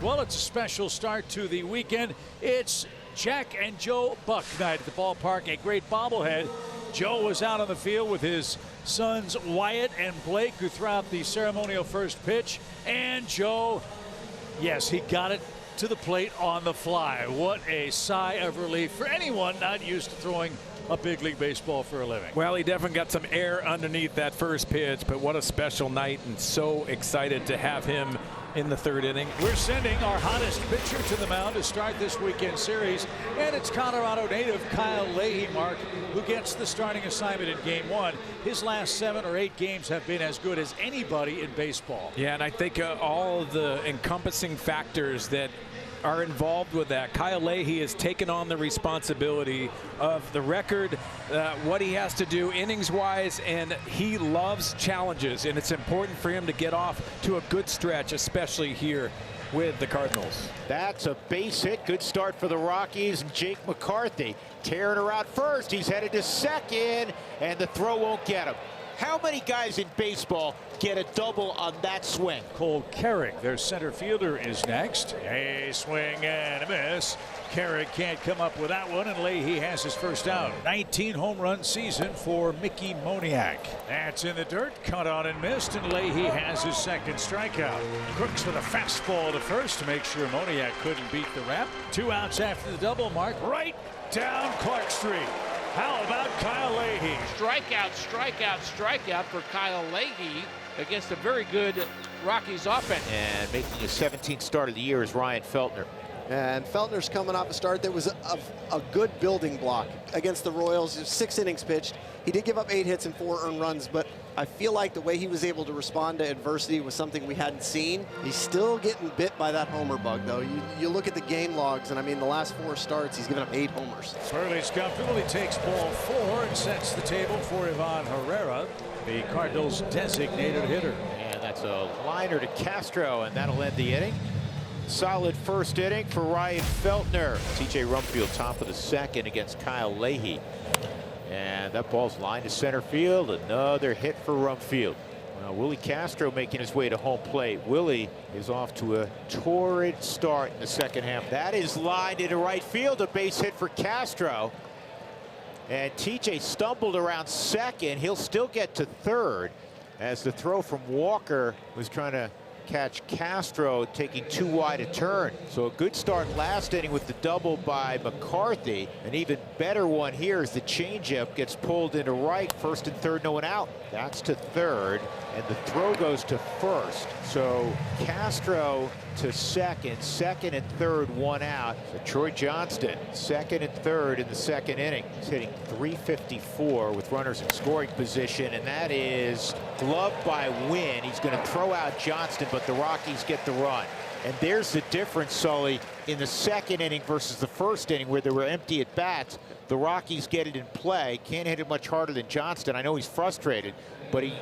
Well, it's a special start to the weekend. It's Jack and Joe Buck night at the ballpark. A great bobblehead. Joe was out on the field with his sons Wyatt and Blake, who threw out the ceremonial first pitch. And Joe, yes, he got it to the plate on the fly. What a sigh of relief for anyone not used to throwing a big league baseball for a living. Well, he definitely got some air underneath that first pitch, but what a special night, and so excited to have him in the third inning. We're sending our hottest pitcher to the mound to start this weekend series, and it's Colorado native Kyle Leahy, Mark, who gets the starting assignment in game one. His last 7 or 8 games have been as good as anybody in baseball. Yeah, and I think all of the encompassing factors that are involved with that. Kyle Leahy has taken on the responsibility of the record, what he has to do innings-wise, and he loves challenges, and it's important for him to get off to a good stretch, especially here with the Cardinals. That's a base hit. Good start for the Rockies. And Jake McCarthy tearing her out first. He's headed to second, and the throw won't get him. How many guys in baseball get a double on that swing? Cole Carrick, their center fielder, is next. A swing and a miss. Carrick can't come up with that one, and Leahy has his first out. 19 home run season for Mickey Moniak. That's in the dirt, cut on and missed, and Leahy has his second strikeout. Crooks with a fastball to first to make sure Moniak couldn't beat the rap. 2 outs after the double, Mark, right down Clark Street. How about Kyle Leahy? Strikeout, strikeout, strikeout for Kyle Leahy against a very good Rockies offense. And making his 17th start of the year is Ryan Feltner. And Feltner's coming off a start that was a good building block against the Royals. 6 innings pitched. He did give up 8 hits and 4 earned runs, but I feel like the way he was able to respond to adversity was something we hadn't seen. He's still getting bit by that homer bug, though. You look at the game logs, and I mean, the last 4 starts, he's given up 8 homers. Swirly's comfortable. He takes ball 4 and sets the table for Ivan Herrera, the Cardinals' designated hitter. And that's a liner to Castro, and that'll end the inning. Solid first inning for Ryan Feltner. TJ Rumfield top of the second against Kyle Leahy. And that ball's lined to center field. Another hit for Rumfield. Well, Willie Castro making his way to home plate. Willie is off to a torrid start in the second half. That is lined into right field. A base hit for Castro. And TJ stumbled around second. He'll still get to third as the throw from Walker was trying to catch Castro taking too wide a turn. So a good start last inning with the double by McCarthy. An even better one here as the changeup gets pulled into right. First and third, no one out. That's to third, and the throw goes to first. So Castro to second, second and third, 1 out. So Troy Johnston, second and third in the second inning. He's hitting .354 with runners in scoring position, and that is gloved by Wynn. He's going to throw out Johnston, but the Rockies get the run. And there's the difference, Sully, in the second inning versus the first inning where there were empty at bats. The Rockies get it in play. Can't hit it much harder than Johnston. I know he's frustrated, but he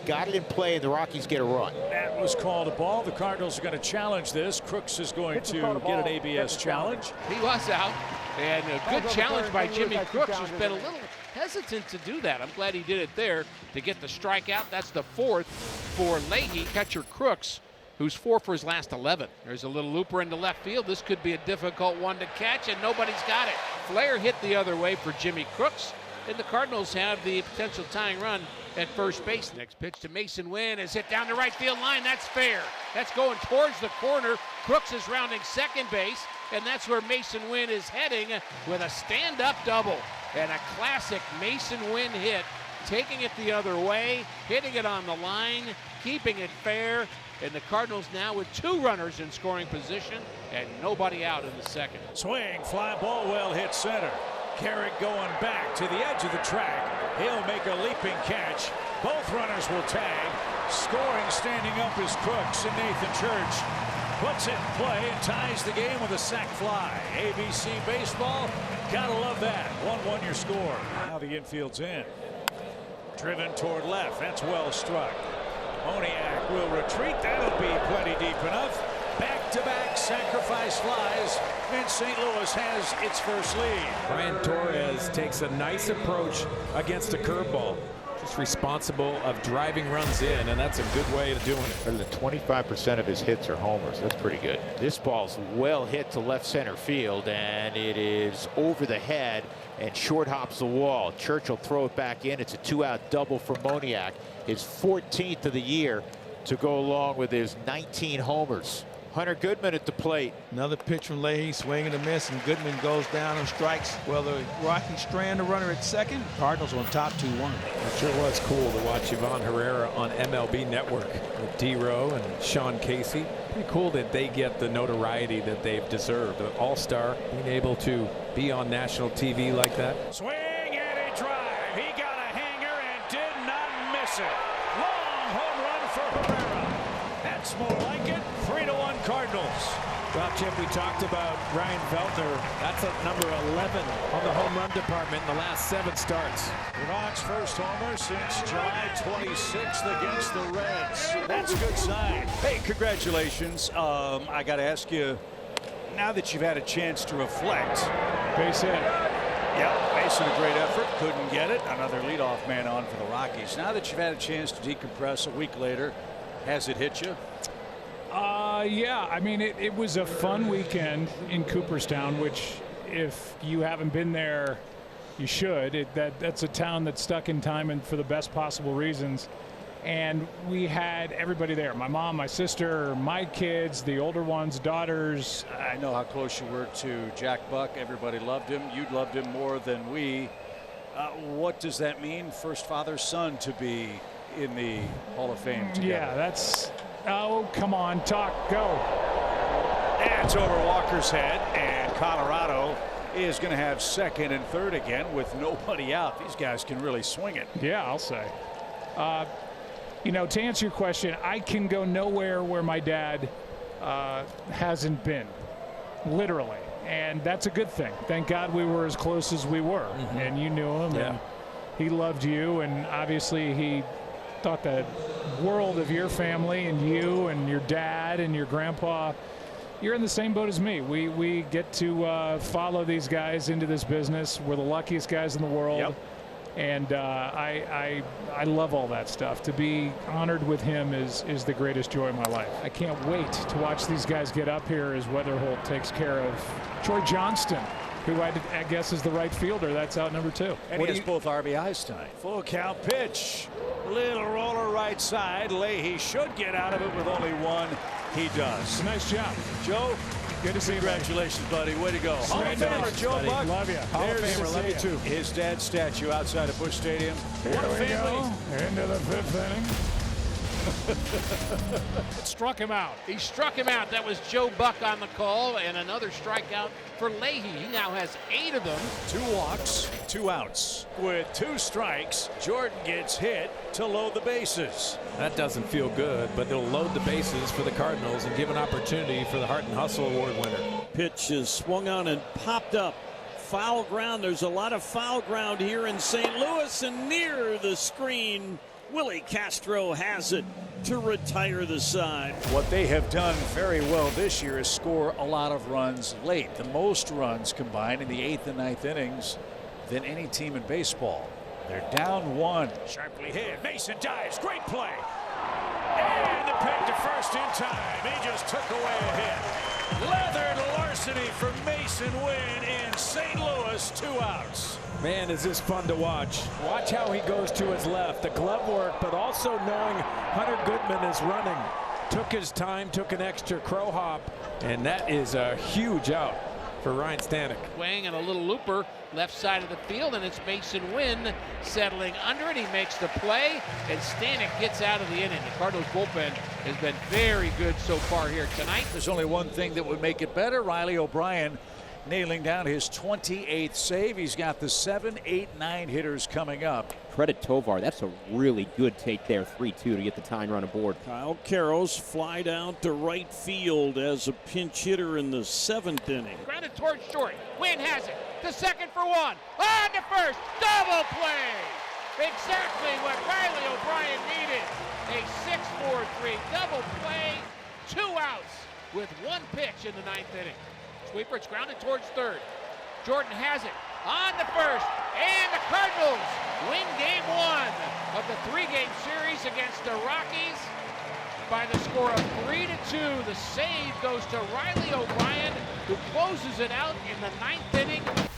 got it in play, and the Rockies get a run. That was called a ball. The Cardinals are going to challenge this. Crooks is going to get an ABS challenge. He was out, and a good challenge by Jimmy Crooks, who's been a little hesitant to do that. I'm glad he did it there to get the strikeout. That's the 4th for Leahy. Catcher Crooks, who's 4 for his last 11. There's a little looper into left field. This could be a difficult one to catch, and nobody's got it. Flair hit the other way for Jimmy Crooks, and the Cardinals have the potential tying run at first base. Next pitch to Mason Wynn is hit down the right field line. That's fair. That's going towards the corner. Crooks is rounding second base, and that's where Mason Wynn is heading with a stand-up double. And a classic Mason Wynn hit, taking it the other way, hitting it on the line, keeping it fair. And the Cardinals now with 2 runners in scoring position and nobody out in the second. Swing, fly ball, well hit center. Carrick going back to the edge of the track. He'll make a leaping catch. Both runners will tag. Scoring standing up is Crooks, and Nathan Church puts it in play and ties the game with a sac fly. ABC baseball, gotta love that. 1-1 your score. Now the infield's in. Driven toward left. That's well struck. Moniak will retreat. That'll be plenty deep enough. Back-to-back sacrifice flies, and St. Louis has its first lead. Brian Torres takes a nice approach against a curveball. just responsible of driving runs in, and that's a good way of doing it. Better than 25% of his hits are homers. That's pretty good. This ball's well hit to left center field, and it is over the head and short hops the wall. Churchill throw it back in. It's a 2-out double for Moniak, his 14th of the year, to go along with his 19 homers. Hunter Goodman at the plate. Another pitch from Leahy, swing and a miss, and Goodman goes down and strikes. Well, the Rockies strand the runner at second. Cardinals on top 2-1. It sure was cool to watch Ivan Herrera on MLB Network with D-Row and Sean Casey. Pretty cool that they get the notoriety that they've deserved. An all-star, being able to be on national TV like that. Swing and a drive. He got a hanger and did not miss it. Long home run for Herrera. That's more like it. 3-1 Cardinals. Well, Chip, we talked about Ryan Feltner. That's at number 11 on the home run department in the last 7 starts. Ron's first homer since July 26th against the Reds. That's a good sign. Hey, congratulations. I got to ask you, now that you've had a chance to reflect. Base hit. Yeah, Mason, a great effort. Couldn't get it. Another leadoff man on for the Rockies. Now that you've had a chance to decompress a week later, has it hit you? Yeah, I mean, it was a fun weekend in Cooperstown, which if you haven't been there, you should. That's a town that's stuck in time and for the best possible reasons. And we had everybody there. My mom, my sister, my kids, the older ones, daughters. I know how close you were to Jack Buck. Everybody loved him. You loved him more than we. What does that mean, first father-son, to be in the Hall of Fame together? Yeah, that's... Oh, come on, talk, go. And it's over Walker's head, and Colorado is going to have second and third again with nobody out. These guys can really swing it. Yeah, I'll say. You know, to answer your question, I can go nowhere where my dad hasn't been, literally. And that's a good thing. Thank God we were as close as we were. And you knew him, and he loved you, and obviously he thought the world of your family and you and your dad and your grandpa. You're in the same boat as me. We get to follow these guys into this business. We're the luckiest guys in the world. Yep. And I love all that stuff. To be honored with him is the greatest joy of my life. I can't wait to watch these guys get up here as Weatherholt takes care of Troy Johnston, who I guess is the right fielder. That's out number 2. And he has both RBIs tonight. Full count pitch. Little roller right side. Leahy should get out of it with only one. He does. Nice job, Joe. good to see you. Congratulations, buddy. Way to go. Hall of Famer Joe Buck. Love you. Hall of Famer, love you too. His dad's statue outside of Busch Stadium. What a family. Into the 5th inning. Struck him out. He struck him out. That was Joe Buck on the call, and another strikeout for Leahy. He now has 8 of them. 2 walks, 2 outs. With 2 strikes, Jordan gets hit to load the bases. That doesn't feel good, but it'll load the bases for the Cardinals and give an opportunity for the Hart and Hustle Award winner. Pitch is swung on and popped up. Foul ground. There's a lot of foul ground here in St. Louis, and near the screen, Willie Castro has it to retire the side. What they have done very well this year is score a lot of runs late. The most runs combined in the 8th and 9th innings than any team in baseball. They're down 1. Sharply hit. Mason dives. Great play. And the pick to first in time. He just took away a hit. Leathered larceny for Mason Wynn in St. Louis. 2 outs. Man, is this fun to watch. Watch how he goes to his left. The glove work, but also knowing Hunter Goodman is running. Took his time, took an extra crow hop, and that is a huge out for Ryan Stanek. Wang and a little looper left side of the field, and it's Mason Wynn settling under it. He makes the play, and Stanek gets out of the inning. The Cardinals bullpen has been very good so far here tonight. There's only one thing that would make it better. Riley O'Brien nailing down his 28th save. He's got the 7, 8, 9 hitters coming up. Credit Tovar. That's a really good take there, 3-2 to get the tying run aboard. Kyle Karros flied out to right field as a pinch hitter in the 7th inning. Grounded towards short. Wynn has it. To second for 1. On to first. Double play. Exactly what Riley O'Brien needed. A 6-4-3 double play. 2 outs with 1 pitch in the 9th inning. Sweeper, it's grounded towards third. Jordan has it on the first, and the Cardinals win game one of the 3-game series against the Rockies by the score of 3-2. The save goes to Riley O'Brien, who closes it out in the 9th inning.